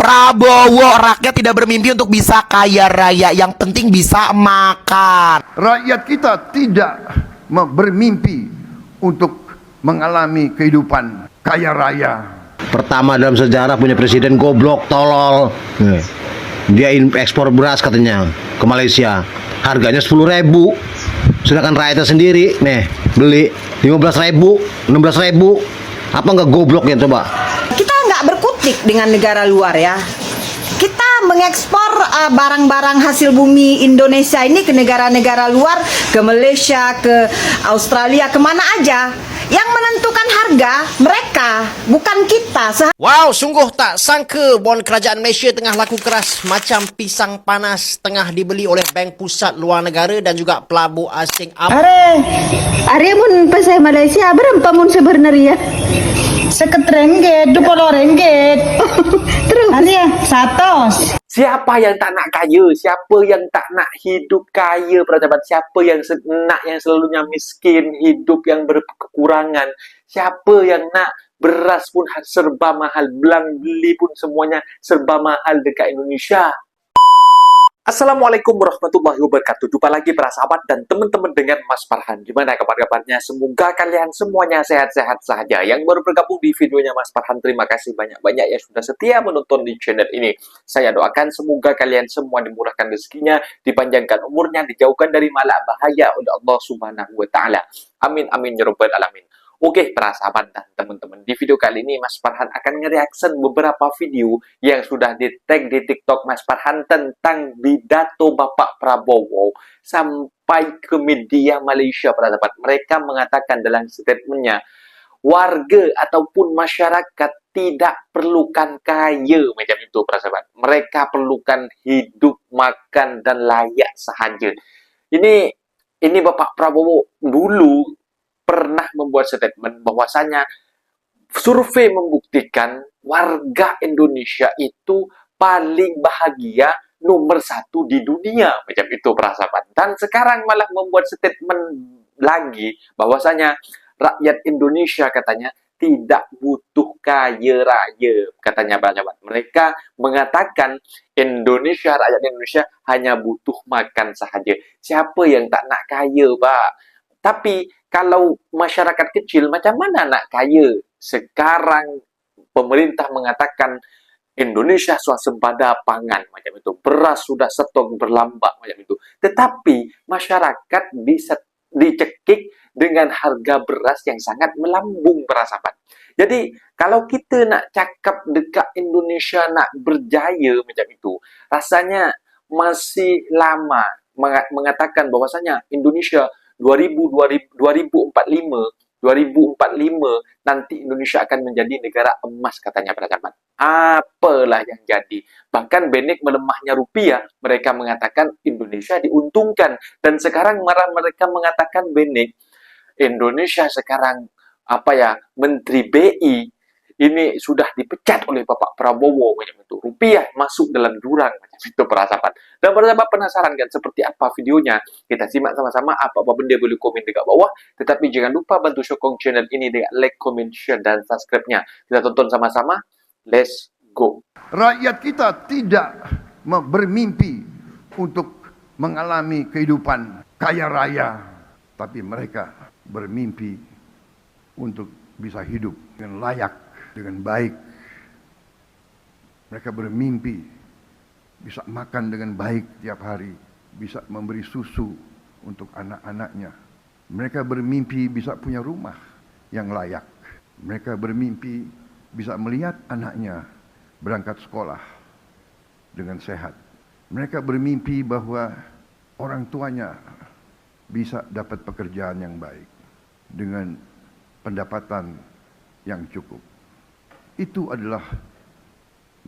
Prabowo, rakyat tidak bermimpi untuk bisa kaya raya, yang penting bisa makan. Rakyat kita tidak bermimpi untuk mengalami kehidupan kaya raya. Pertama dalam sejarah punya presiden goblok, tolol. Dia ekspor beras katanya ke Malaysia, harganya 10.000, sedangkan rakyatnya sendiri nih beli 15.000, 16.000. Apa nggak gobloknya coba? Kita nggak berkutik dengan negara luar ya. Kita mengekspor barang-barang hasil bumi Indonesia ini ke negara-negara luar, ke Malaysia, ke Australia, kemana aja. Yang menentukan harga mereka, bukan kita. Wow, sungguh tak sangka bon kerajaan Malaysia tengah laku keras macam pisang panas tengah dibeli oleh bank pusat luar negara dan juga pelabur asing. Are mun pasai Malaysia berapa mun sebenarnya? Seket ringgit, 20 ringgit. Terus Alia, 100. Siapa yang tak nak kaya? Siapa yang tak nak hidup kaya, pejabat? Siapa yang nak yang selalunya miskin, hidup yang berkekurangan? Siapa yang nak beras pun serba mahal, belang beli pun semuanya serba mahal dekat Indonesia? Assalamualaikum warahmatullahi wabarakatuh. Jumpa lagi para sahabat dan teman-teman dengan Mas Farhan. Gimana kabar-kabarnya? Semoga kalian semuanya sehat-sehat saja. Yang baru bergabung di videonya Mas Farhan, terima kasih banyak-banyak yang sudah setia menonton di channel ini. Saya doakan semoga kalian semua dimurahkan rezekinya, dipanjangkan umurnya, dijauhkan dari malapetaka oleh Allah Subhanahu wa taala. Amin amin ya rabbal alamin. Oke, para sahabat dan teman-teman, di video kali ini Mas Farhan akan nge-reaction beberapa video yang sudah di-tag di TikTok Mas Farhan tentang pidato Bapak Prabowo sampai ke media Malaysia, para sahabat. Mereka mengatakan dalam statementnya, warga ataupun masyarakat tidak perlukan kaya macam itu, para sahabat. Mereka perlukan hidup, makan, dan layak sahaja. Ini Bapak Prabowo dulu pernah membuat statement bahwasanya survei membuktikan warga Indonesia itu paling bahagia nomor 1 di dunia macam itu, para sahabat. Dan sekarang malah membuat statement lagi bahwasanya rakyat Indonesia katanya tidak butuh kaya raya, katanya para sahabat. Mereka mengatakan rakyat Indonesia hanya butuh makan sahaja. Siapa yang tak nak kaya, Pak? Tapi kalau masyarakat kecil macam mana nak kaya? Sekarang pemerintah mengatakan Indonesia swasembada pangan macam itu. Beras sudah stok berlambak macam itu. Tetapi masyarakat bisa dicekik dengan harga beras yang sangat melambung, para sahabat. Jadi kalau kita nak cakap dekat Indonesia nak berjaya macam itu, rasanya masih lama mengatakan bahwasanya Indonesia 2045 nanti Indonesia akan menjadi negara emas, katanya, para sahabat. Apalah yang jadi. Bahkan benek melemahnya rupiah, mereka mengatakan Indonesia diuntungkan. Dan sekarang mereka mengatakan benek Indonesia sekarang Menteri BI ini sudah dipecat oleh Bapak Prabowo macam itu. Rupiah masuk dalam jurang macam itu, para sahabat. Dan para sahabat penasaran kan seperti apa videonya? Kita simak sama-sama. Apa-apa benda boleh komen dekat bawah. Tetapi jangan lupa bantu sokong channel ini dengan like, comment, share, dan subscribe-nya. Kita tonton sama-sama. Let's go. Rakyat kita tidak bermimpi untuk mengalami kehidupan kaya raya, tapi mereka bermimpi untuk bisa hidup dengan layak, dengan baik. Mereka bermimpi bisa makan dengan baik tiap hari, bisa memberi susu untuk anak-anaknya. Mereka bermimpi bisa punya rumah yang layak. Mereka bermimpi bisa melihat anaknya berangkat sekolah dengan sehat. Mereka bermimpi bahwa orang tuanya bisa dapat pekerjaan yang baik dengan pendapatan yang cukup. Itu adalah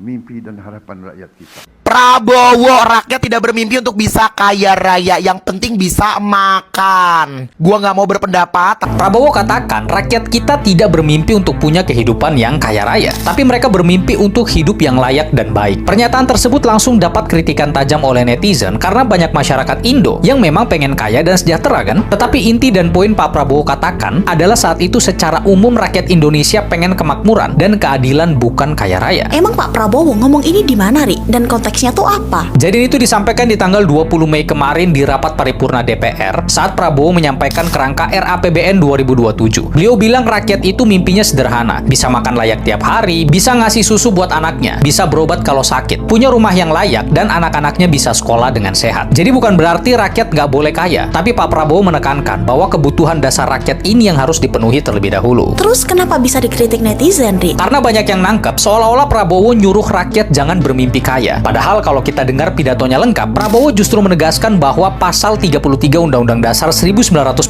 mimpi dan harapan rakyat kita. Prabowo, rakyat tidak bermimpi untuk bisa kaya raya, yang penting bisa makan. Gua nggak mau berpendapat. Prabowo katakan rakyat kita tidak bermimpi untuk punya kehidupan yang kaya raya, tapi mereka bermimpi untuk hidup yang layak dan baik. Pernyataan tersebut langsung dapat kritikan tajam oleh netizen karena banyak masyarakat Indo yang memang pengen kaya dan sejahtera kan? Tetapi inti dan poin Pak Prabowo katakan adalah saat itu secara umum rakyat Indonesia pengen kemakmuran dan keadilan, bukan kaya raya. Emang Pak Prabowo ngomong ini di mana, Ri? Dan konteksnya tuh apa? Jadi itu disampaikan di tanggal 20 Mei kemarin di rapat paripurna DPR saat Prabowo menyampaikan kerangka RAPBN 2027. Beliau bilang rakyat itu mimpinya sederhana, bisa makan layak tiap hari, bisa ngasih susu buat anaknya, bisa berobat kalau sakit, punya rumah yang layak, dan anak-anaknya bisa sekolah dengan sehat. Jadi bukan berarti rakyat nggak boleh kaya, tapi Pak Prabowo menekankan bahwa kebutuhan dasar rakyat ini yang harus dipenuhi terlebih dahulu. Terus kenapa bisa dikritik netizen, Ri? Karena banyak yang nangkep seolah-olah Prabowo nyuruh rakyat jangan bermimpi kaya. Padahal kalau kita dengar pidatonya lengkap, Prabowo justru menegaskan bahwa pasal 33 Undang-Undang Dasar 1945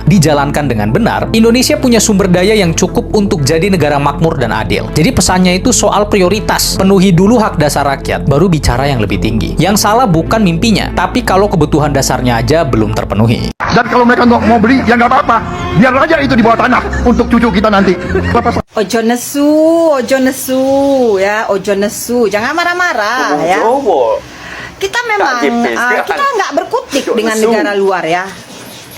dijalankan dengan benar, Indonesia punya sumber daya yang cukup untuk jadi negara makmur dan adil. Jadi pesannya itu soal prioritas. Penuhi dulu hak dasar rakyat, baru bicara yang lebih tinggi. Yang salah bukan mimpinya, tapi kalau kebutuhan dasarnya aja belum terpenuhi. Dan kalau mereka nggak mau beli, ya nggak apa-apa. Biar aja itu di bawah tanah untuk cucu kita nanti. Ojo nesu ya, ojo nesu. Jangan marah-marah ya. Kita memang kita nggak berkutik dengan negara luar ya.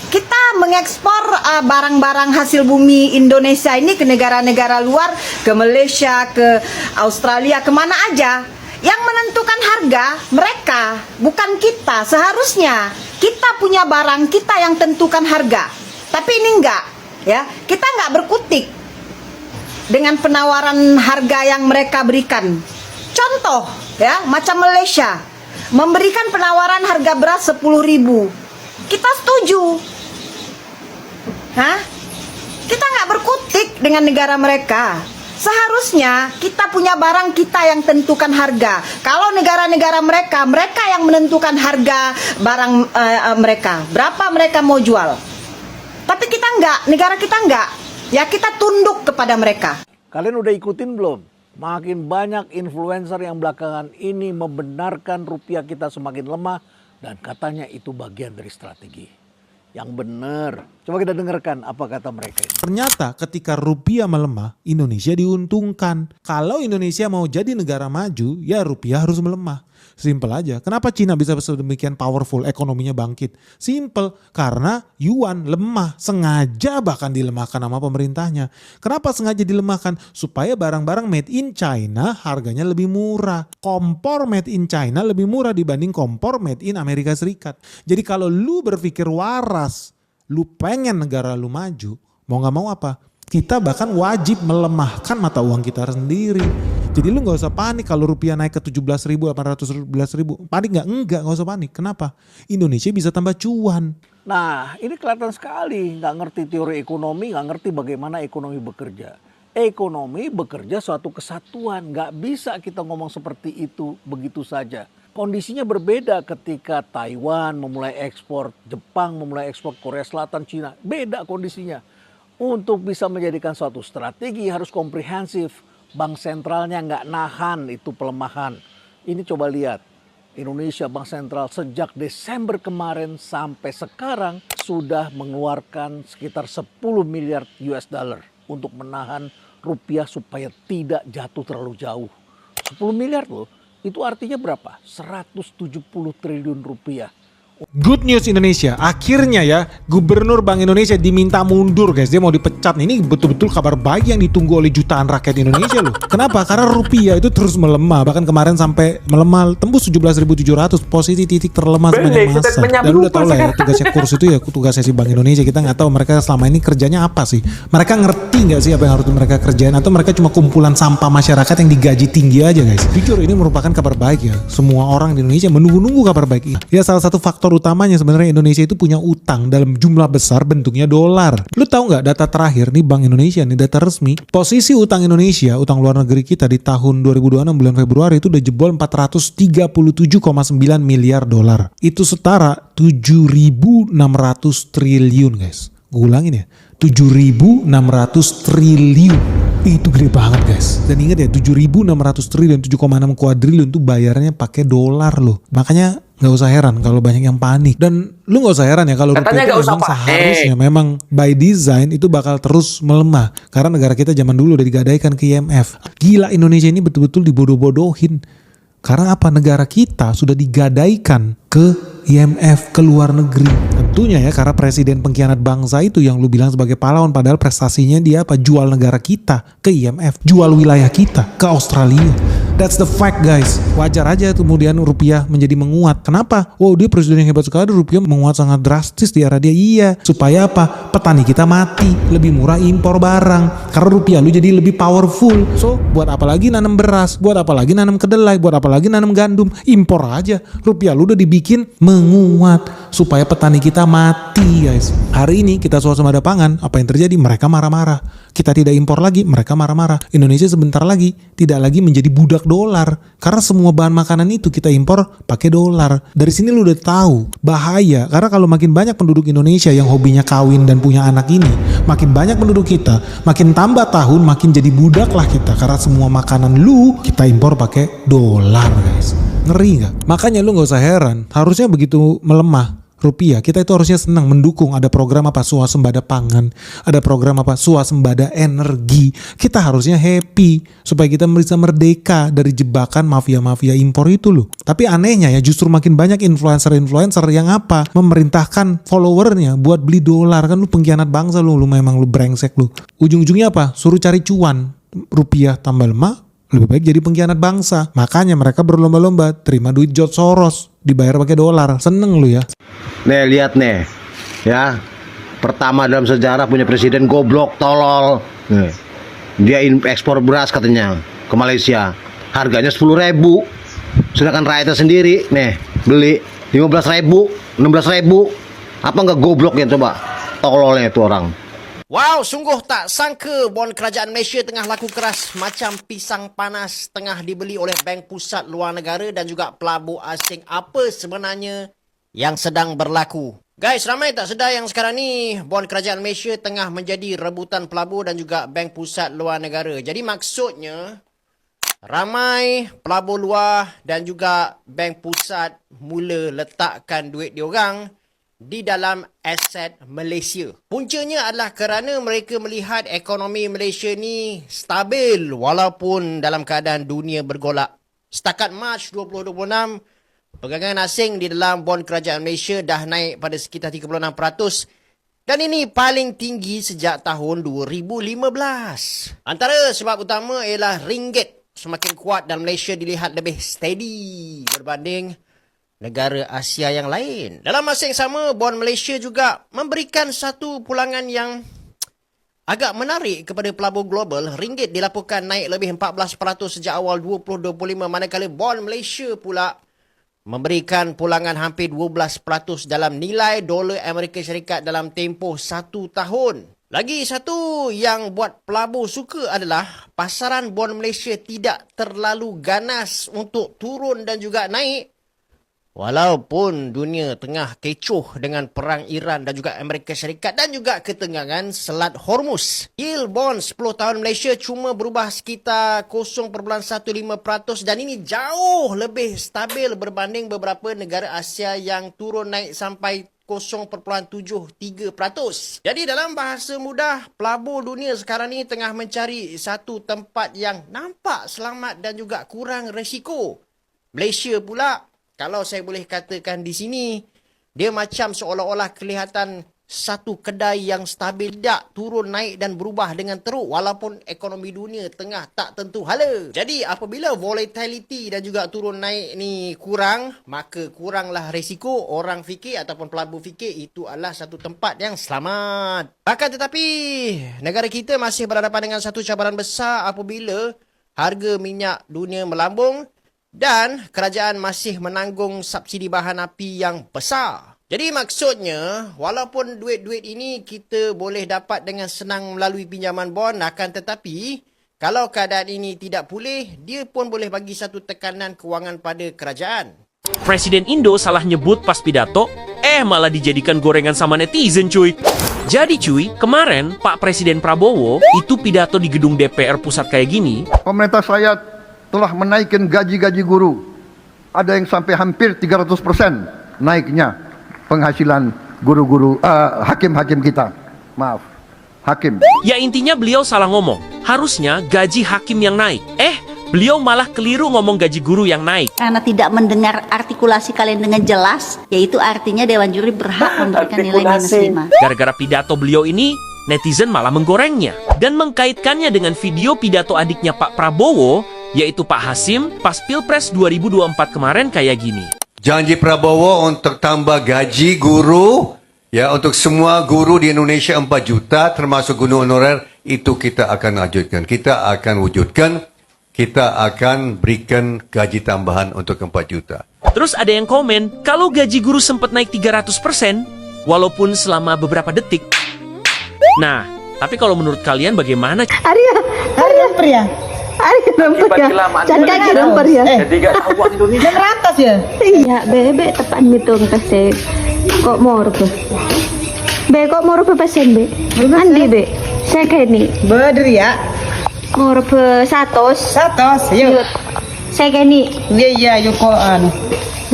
Kita mengekspor barang-barang hasil bumi Indonesia ini ke negara-negara luar, ke Malaysia, ke Australia, kemana aja. Yang menentukan harga mereka, bukan kita. Seharusnya kita punya barang, kita yang tentukan harga. Tapi ini enggak, ya. Kita nggak berkutik dengan penawaran harga yang mereka berikan. Contoh, ya, macam Malaysia memberikan penawaran harga beras 10.000. Kita setuju. Hah? Kita nggak berkutik dengan negara mereka. Seharusnya kita punya barang, kita yang tentukan harga. Kalau negara-negara mereka yang menentukan harga barang mereka. Berapa mereka mau jual. Tapi kita enggak, negara kita enggak. Ya kita tunduk kepada mereka. Kalian udah ikutin belum? Makin banyak influencer yang belakangan ini membenarkan rupiah kita semakin lemah dan katanya itu bagian dari strategi. Yang benar. Coba kita dengarkan apa kata mereka. Ternyata ketika rupiah melemah, Indonesia diuntungkan. Kalau Indonesia mau jadi negara maju, ya rupiah harus melemah. Simple aja. Kenapa Cina bisa sedemikian powerful, ekonominya bangkit? Simple, karena yuan lemah. Sengaja bahkan dilemahkan sama pemerintahnya. Kenapa sengaja dilemahkan? Supaya barang-barang made in China harganya lebih murah. Kompor made in China lebih murah dibanding kompor made in Amerika Serikat. Jadi kalau lu berpikir waras, lu pengen negara lu maju, mau gak mau apa? Kita bahkan wajib melemahkan mata uang kita sendiri. Jadi lu gak usah panik kalau rupiah naik ke 17.000, 811.000. Panik gak? Enggak, gak usah panik. Kenapa? Indonesia bisa tambah cuan. Nah ini kelihatan sekali gak ngerti teori ekonomi, gak ngerti bagaimana ekonomi bekerja. Ekonomi bekerja suatu kesatuan. Gak bisa kita ngomong seperti itu begitu saja. Kondisinya berbeda ketika Taiwan memulai ekspor, Jepang memulai ekspor, Korea Selatan, Cina. Beda kondisinya. Untuk bisa menjadikan suatu strategi harus komprehensif. Bank sentralnya nggak nahan itu pelemahan. Ini coba lihat. Indonesia Bank Sentral sejak Desember kemarin sampai sekarang sudah mengeluarkan sekitar 10 miliar US dollar untuk menahan rupiah supaya tidak jatuh terlalu jauh. 10 miliar loh. Itu artinya berapa? 170 triliun rupiah. Good news Indonesia, akhirnya ya Gubernur Bank Indonesia diminta mundur guys. Dia mau dipecat. Ini betul-betul kabar baik yang ditunggu oleh jutaan rakyat Indonesia loh. Kenapa? Karena rupiah itu terus melemah. Bahkan kemarin sampai melemah tembus 17.700, posisi titik terlemah sepanjang masa. Dan udah tau lah ya tugasnya kurs itu ya tugasnya si Bank Indonesia. Kita nggak tahu mereka selama ini kerjanya apa sih. Mereka ngerti nggak sih apa yang harus mereka kerjain, atau mereka cuma kumpulan sampah masyarakat yang digaji tinggi aja guys. Jujur ini merupakan kabar baik ya. Semua orang di Indonesia menunggu-nunggu kabar baik ini. Ya salah satu faktor utamanya sebenarnya Indonesia itu punya utang dalam jumlah besar bentuknya dolar. Lu tahu nggak data terakhir nih Bank Indonesia nih, data resmi, posisi utang Indonesia, utang luar negeri kita di tahun 2026 bulan Februari itu udah jebol 437,9 miliar dolar. Itu setara 7.600 triliun guys. Gue ulangin ya, 7.600 triliun. Itu gede banget guys. Dan ingat ya 7.600 triliun 7,6 kuadriliun tuh bayarnya pakai dolar loh. Makanya nggak usah heran kalau banyak yang panik. Dan lu nggak usah heran ya kalau rupiah itu memang seharusnya memang by design itu bakal terus melemah. Karena negara kita zaman dulu udah digadaikan ke IMF. Gila, Indonesia ini betul-betul dibodoh-bodohin. Karena apa? Negara kita sudah digadaikan ke IMF, ke luar negeri. Tentunya ya karena presiden pengkhianat bangsa itu yang lu bilang sebagai pahlawan, padahal prestasinya dia apa? Jual negara kita ke IMF, jual wilayah kita ke Australia. That's the fact guys. Wajar aja kemudian rupiah menjadi menguat. Kenapa? Wow, dia presiden yang hebat sekali, rupiah menguat sangat drastis di era dia. Iya, supaya apa? Petani kita mati, lebih murah impor barang. Karena rupiah lu jadi lebih powerful. So, buat apa lagi nanam beras? Buat apa lagi nanam kedelai? Buat apa lagi nanam gandum? Impor aja. Rupiah lu udah dibikin menguat supaya petani kita mati guys. Hari ini kita swasembada pangan, apa yang terjadi? Mereka marah-marah. Kita tidak impor lagi, mereka marah-marah. Indonesia sebentar lagi tidak lagi menjadi budak dolar karena semua bahan makanan itu kita impor pakai dolar. Dari sini lu udah tahu bahaya, karena kalau makin banyak penduduk Indonesia yang hobinya kawin dan punya anak ini, makin banyak penduduk kita, makin tambah tahun makin jadi budak lah kita, karena semua makanan lu kita impor pakai dolar guys. Ngeri nggak? Makanya lu nggak usah heran, harusnya begitu melemah rupiah, kita itu harusnya senang mendukung ada program apa swasembada pangan, ada program apa swasembada energi. Kita harusnya happy supaya kita bisa merdeka dari jebakan mafia-mafia impor itu loh. Tapi anehnya ya justru makin banyak influencer-influencer yang apa? Memerintahkan followernya buat beli dolar. Kan lu pengkhianat bangsa lu memang lu brengsek lu. Ujung-ujungnya apa? Suruh cari cuan. Rupiah tambah lemah, lebih baik jadi pengkhianat bangsa. Makanya mereka berlomba-lomba terima duit George Soros, dibayar pakai dolar. Seneng lu ya. Nih lihat nih ya, pertama dalam sejarah punya presiden goblok tolol. Nih, dia ekspor beras katanya ke Malaysia, harganya 10.000, sedangkan rakyatnya sendiri nih beli 15.000, 16.000. Apa nggak gobloknya coba tololnya itu orang. Wow, sungguh tak sangka bon kerajaan Malaysia tengah laku keras macam pisang panas tengah dibeli oleh bank pusat luar negara dan juga pelabur asing. Apa sebenarnya yang sedang berlaku? Guys, ramai tak sedar yang sekarang ni bon kerajaan Malaysia tengah menjadi rebutan pelabur dan juga bank pusat luar negara. Jadi maksudnya ramai pelabur luar dan juga bank pusat mula letakkan duit diorang di dalam aset Malaysia. Puncanya adalah kerana mereka melihat ekonomi Malaysia ni stabil walaupun dalam keadaan dunia bergolak. Setakat Mac 2026, perdagangan asing di dalam bon kerajaan Malaysia dah naik pada sekitar 36%. Dan ini paling tinggi sejak tahun 2015. Antara sebab utama ialah ringgit semakin kuat dan Malaysia dilihat lebih steady berbanding negara Asia yang lain. Dalam masa yang sama, bon Malaysia juga memberikan satu pulangan yang agak menarik kepada pelabur global. Ringgit dilaporkan naik lebih 14% sejak awal 2025, manakala bon Malaysia pula memberikan pulangan hampir 12% dalam nilai dolar Amerika Syarikat dalam tempoh 1 tahun. Lagi satu yang buat pelabur suka adalah pasaran bon Malaysia tidak terlalu ganas untuk turun dan juga naik. Walaupun dunia tengah kecoh dengan perang Iran dan juga Amerika Syarikat dan juga ketegangan Selat Hormuz. Yield bond 10 tahun Malaysia cuma berubah sekitar 0.15% dan ini jauh lebih stabil berbanding beberapa negara Asia yang turun naik sampai 0.73%. Jadi dalam bahasa mudah, pelabur dunia sekarang ni tengah mencari satu tempat yang nampak selamat dan juga kurang resiko. Malaysia pula, kalau saya boleh katakan di sini, dia macam seolah-olah kelihatan satu kedai yang stabil, tidak turun naik dan berubah dengan teruk walaupun ekonomi dunia tengah tak tentu hala. Jadi apabila volatility dan juga turun naik ni kurang, maka kuranglah risiko. Orang fikir ataupun pelabur fikir itu adalah satu tempat yang selamat. Bahkan tetapi negara kita masih berhadapan dengan satu cabaran besar apabila harga minyak dunia melambung dan kerajaan masih menanggung subsidi bahan api yang besar. Jadi maksudnya, walaupun duit-duit ini kita boleh dapat dengan senang melalui pinjaman bond, akan tetapi kalau keadaan ini tidak pulih, dia pun boleh bagi satu tekanan kewangan pada kerajaan. Presiden Indo salah nyebut pas pidato, malah dijadikan gorengan sama netizen cuy. Jadi cuy, kemarin Pak Presiden Prabowo itu pidato di gedung DPR pusat kayak gini. Pemerintah saya telah menaikkan gaji-gaji guru. Ada yang sampai hampir 300% naiknya penghasilan guru-guru, hakim-hakim kita. Maaf, hakim. Ya intinya beliau salah ngomong. Harusnya gaji hakim yang naik. Beliau malah keliru ngomong gaji guru yang naik. Karena tidak mendengar artikulasi kalian dengan jelas, yaitu artinya Dewan Juri berhak memberikan nilai -5. Gara-gara pidato beliau ini, netizen malah menggorengnya. Dan mengkaitkannya dengan video pidato adiknya Pak Prabowo, yaitu Pak Hasim, pas Pilpres 2024 kemarin kayak gini. Janji Prabowo untuk tambah gaji guru, ya untuk semua guru di Indonesia 4 juta, termasuk guru honorer, itu kita akan wujudkan. Kita akan wujudkan. Kita akan berikan gaji tambahan untuk 4 juta. Terus ada yang komen, kalau gaji guru sempat naik 300%, walaupun selama beberapa detik. Nah, tapi kalau menurut kalian bagaimana? Arya pria. Arya rempah ya. Jangan kaki rempah ya. Jadi gak tahu uang Indonesia. Dan ratas ya. Iya, bebe tepat mitong kasih. Kok mau rupa? Be kok mau rupa pesen be? Andi be. Saya kayak nih. Bener ya. Mau rupa satos. Yuk. Saya kayak nih. Iya, yuk koan.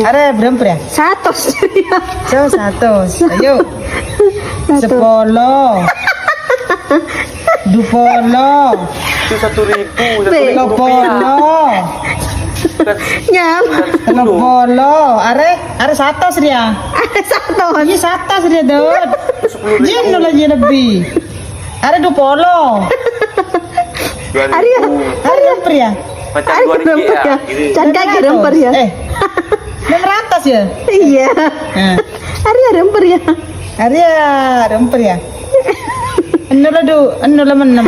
Are berapa ya? Satos. Satos. Ayo. 10. 20. Itu 1.000, 10. Nyam. 10. Are satos dia. Satos. Ini satos dia dot. Jin lagi lebih. Are 20. Arya pria. Macam 2 ringgit ya. Jangan kaki rempah ya. Dan ratas ya. Iya. Arya rempah ya. Ennola menam.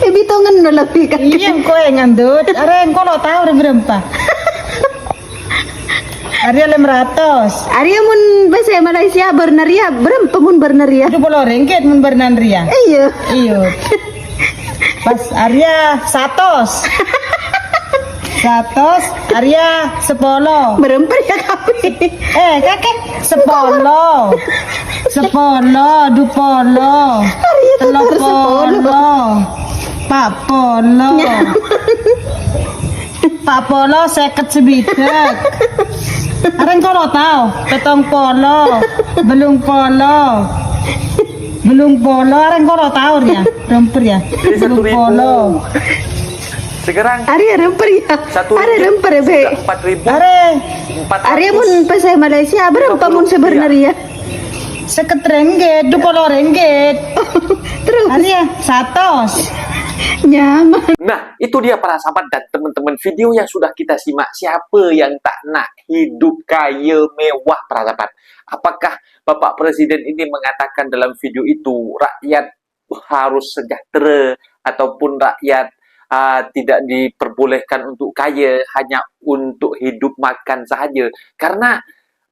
Bitongan no lebih kan. Iya kau yang ngandut. Are yang kau lo tahu berapa? Arya 500. Arya mun bahasa Malaysia bernaria berapa mun bernaria? 20 ringgit mun bernaria. Iya. Pas Arya 100. Arya 10. Berempat ya kami. Kakek 10. 20. Arya tuh 10. Pak Polo seket sebitek. Areng kau lo tahu? Petong polo, belum polo. Areng kau lo tahu ya? Rempur ya? Belum polo. Sekarang Arya rempah ya. Arya rempah ya be. 4.000. Arya mun bahasa Malaysia berapa mun sebenarnya? Seket ringgit, 20 ringgit. Terus Arya 100. nyaman. Nah, itu dia para sahabat dan teman-teman video yang sudah kita simak. Siapa yang tak nak hidup kaya mewah para sahabat? Apakah Bapak Presiden ini mengatakan dalam video itu rakyat harus sejahtera ataupun rakyat tidak diperbolehkan untuk kaya, hanya untuk hidup makan sahaja? Karena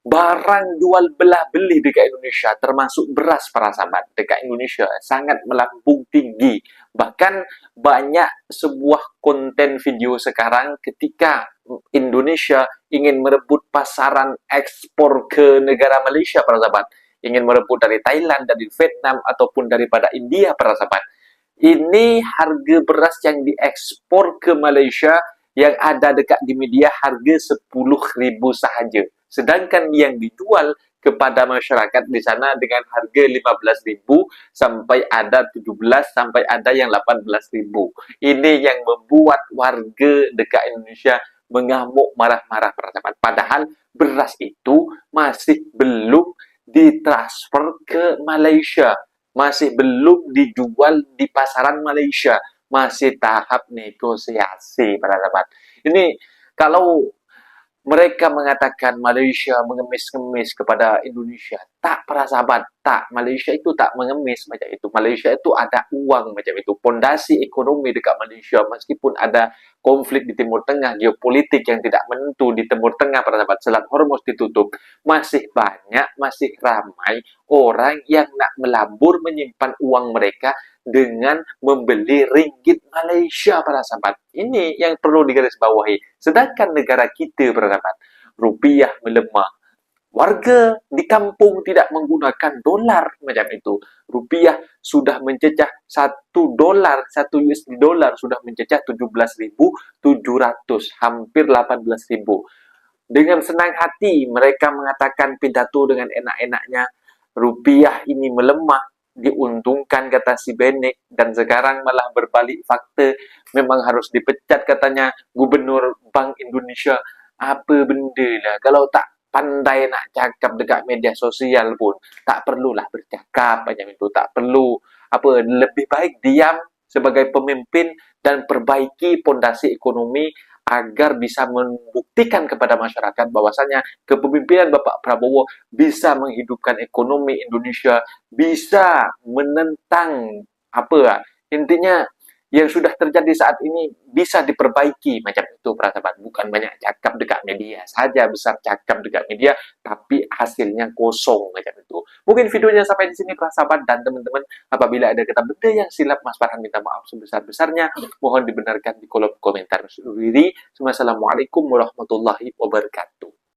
barang jual belah beli dekat Indonesia, termasuk beras para sahabat dekat Indonesia, sangat melambung tinggi. Bahkan banyak sebuah konten video sekarang ketika Indonesia ingin merebut pasaran ekspor ke negara Malaysia para sahabat, ingin merebut dari Thailand, dari Vietnam ataupun daripada India para sahabat. Ini harga beras yang diekspor ke Malaysia yang ada dekat di media harga 10.000 sahaja. Sedangkan yang dijual kepada masyarakat di sana dengan harga 15.000 sampai ada 17 sampai ada yang 18.000. Ini yang membuat warga dekat Indonesia mengamuk marah-marah para sahabat. Padahal beras itu masih belum ditransfer ke Malaysia, masih belum dijual di pasaran Malaysia, masih tahap negosiasi para sahabat. Ini kalau mereka mengatakan Malaysia mengemis-ngemis kepada Indonesia. Tak, para sahabat, tak. Malaysia itu tak mengemis macam itu. Malaysia itu ada uang macam itu. Pondasi ekonomi dekat Malaysia, meskipun ada konflik di Timur Tengah, geopolitik yang tidak menentu di Timur Tengah, para sahabat, Selat Hormuz ditutup, masih banyak, masih ramai orang yang nak melabur menyimpan uang mereka dengan membeli ringgit Malaysia, para sahabat. Ini yang perlu digarisbawahi. Sedangkan negara kita, para sahabat, rupiah melemah, Warga di kampung tidak menggunakan dolar macam itu. Rupiah sudah mencecah 1 dolar, 1 USD dolar sudah mencecah 17.700, hampir 18.000. Dengan senang hati mereka mengatakan pidato dengan enak-enaknya, rupiah ini melemah, diuntungkan kata si Benek, dan sekarang malah berbalik fakta, memang harus dipecat katanya Gubernur Bank Indonesia. Apa benda lah, kalau tak pandai nak cakap dekat media sosial pun tak perlulah bercakap macam itu, tak perlu apa, lebih baik diam sebagai pemimpin dan perbaiki pondasi ekonomi agar bisa membuktikan kepada masyarakat bahwasanya kepemimpinan Bapak Prabowo bisa menghidupkan ekonomi Indonesia, bisa menentang apa intinya yang sudah terjadi saat ini bisa diperbaiki macam itu, persahabat. Bukan banyak cakap dekat media saja, besar cakap dekat media tapi hasilnya kosong macam itu. Mungkin videonya sampai di sini, persahabat, dan teman-teman, apabila ada kata benda yang silap, Mas Farhan minta maaf sebesar-besarnya. Mohon dibenarkan di kolom komentar diri. Wassalamualaikum warahmatullahi wabarakatuh.